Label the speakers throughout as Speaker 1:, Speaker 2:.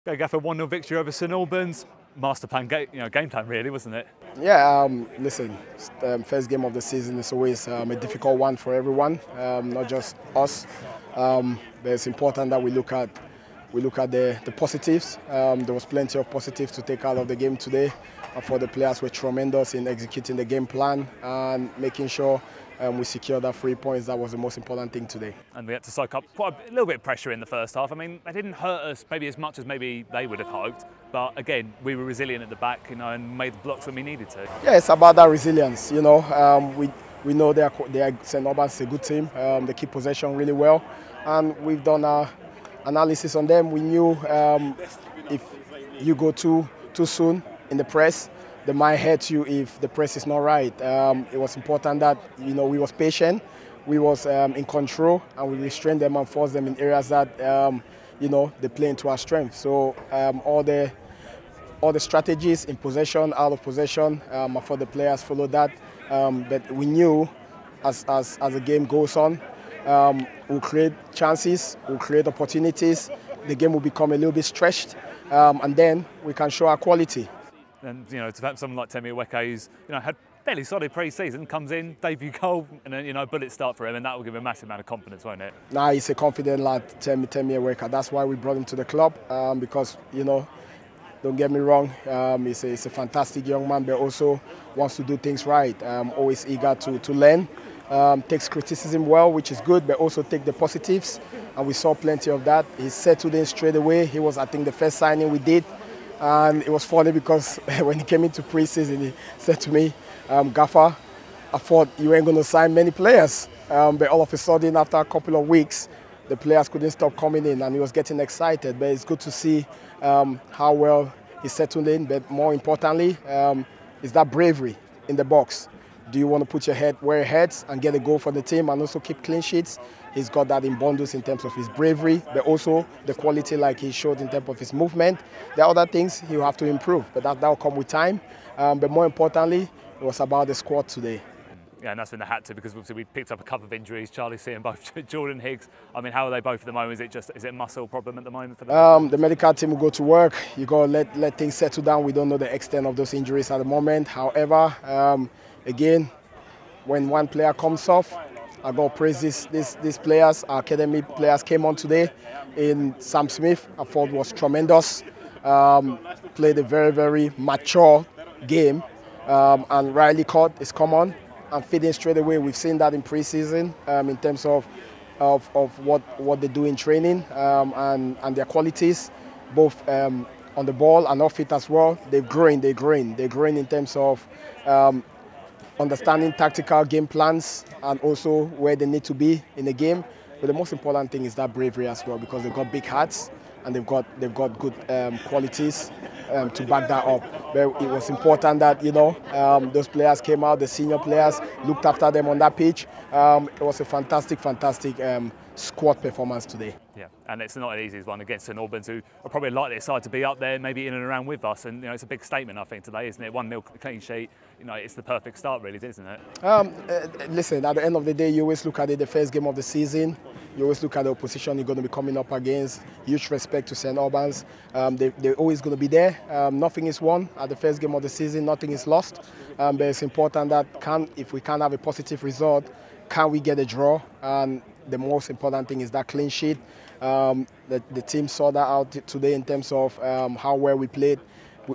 Speaker 1: Go Gaffer, 1-0 victory over St Albans. Master plan, game plan really, wasn't it?
Speaker 2: Yeah, listen, first game of the season is always a difficult one for everyone, not just us. But it's important that we look at the positives. There was plenty of positives to take out of the game today. For the players were tremendous in executing the game plan and making sure we secured our 3 points. That was the most important thing today.
Speaker 1: And we had to soak up quite a little bit of pressure in the first half. I mean, they didn't hurt us maybe as much as maybe they would have hoped. But again, we were resilient at the back, and made the blocks when we needed to.
Speaker 2: Yeah, it's about that resilience. We know St Albans is a good team. They keep possession really well, and we've done our analysis on them. We knew if you go too soon in the press, they might hurt you if the press is not right. It was important that we was patient, we was in control, and we restrained them and forced them in areas that they play into our strength. So all the strategies in possession, out of possession, for the players followed that. But we knew as the game goes on, we'll create chances, we'll create opportunities. The game will become a little bit stretched, and then we can show our quality.
Speaker 1: And to have someone like Tam W who's had fairly solid pre-season, comes in, debut goal, and then bullet start for him, and that will give him a massive amount of confidence, won't it?
Speaker 2: Nah, he's a confident lad, Tam W. That's why we brought him to the club, because don't get me wrong, he's a fantastic young man, but also wants to do things right. Always eager to learn. Takes criticism well, which is good, but also take the positives, and we saw plenty of that. He settled in straight away. He was, I think, the first signing we did. And it was funny because when he came into pre-season, he said to me, Gaffer, I thought you ain't going to sign many players. But all of a sudden, after a couple of weeks, the players couldn't stop coming in, and he was getting excited. But it's good to see how well he settled in. But more importantly, is that bravery in the box. Do you want to put your head where your head's and get a goal for the team and also keep clean sheets? He's got that in bundles in terms of his bravery, but also the quality like he showed in terms of his movement. There are other things he'll have to improve, but that will come with time. But more importantly, it was about the squad today.
Speaker 1: Yeah, and that's when they had to, because obviously we picked up a couple of injuries. Charlie C and both Jordan Higgs. I mean, how are they both at the moment? Is it a muscle problem at the moment for them?
Speaker 2: The medical team will go to work. You got to let things settle down. We don't know the extent of those injuries at the moment. However, again, when one player comes off, I got to praise these players. Our academy players came on today. In Sam Smith, I thought was tremendous. Played a very, very mature game. And Riley Court is come on and fitting straight away. We've seen that in pre-season in terms of what they do in training and their qualities, both on the ball and off it as well. They're growing in terms of understanding tactical game plans and also where they need to be in the game. But the most important thing is that bravery as well, because they've got big hearts and they've got good qualities to back that up. But it was important that those players came out, the senior players looked after them on that pitch. It was a fantastic squad performance today.
Speaker 1: Yeah, and it's not an easy one against St Albans, who are probably likely side to be up there, maybe in and around with us. And it's a big statement, I think, today, isn't it? 1-0 clean sheet. It's the perfect start, really, isn't it?
Speaker 2: Listen, at the end of the day, you always look at it, the first game of the season. You always look at the opposition you're going to be coming up against. Huge respect to St Albans. They're always going to be there. Nothing is won at the first game of the season. Nothing is lost. But it's important that if we can't have a positive result, can we get a draw? And the most important thing is that clean sheet. The team saw that out today in terms of how well we played.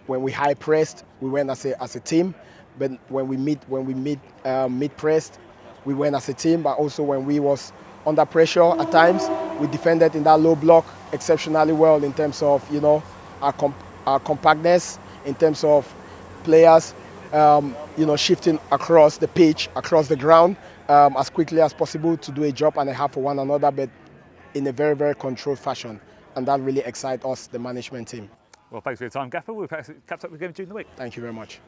Speaker 2: When we high pressed, we went as a team. But when we mid pressed, we went as a team. But also when we was under pressure at times, we defended in that low block exceptionally well in terms of our compactness, in terms of players shifting across the pitch, across the ground as quickly as possible to do a job and a half for one another, but in a very, very controlled fashion. And that really excites us, the management team.
Speaker 1: Well, thanks for your time, Gaffer. We'll catch up again during the week.
Speaker 2: Thank you very much.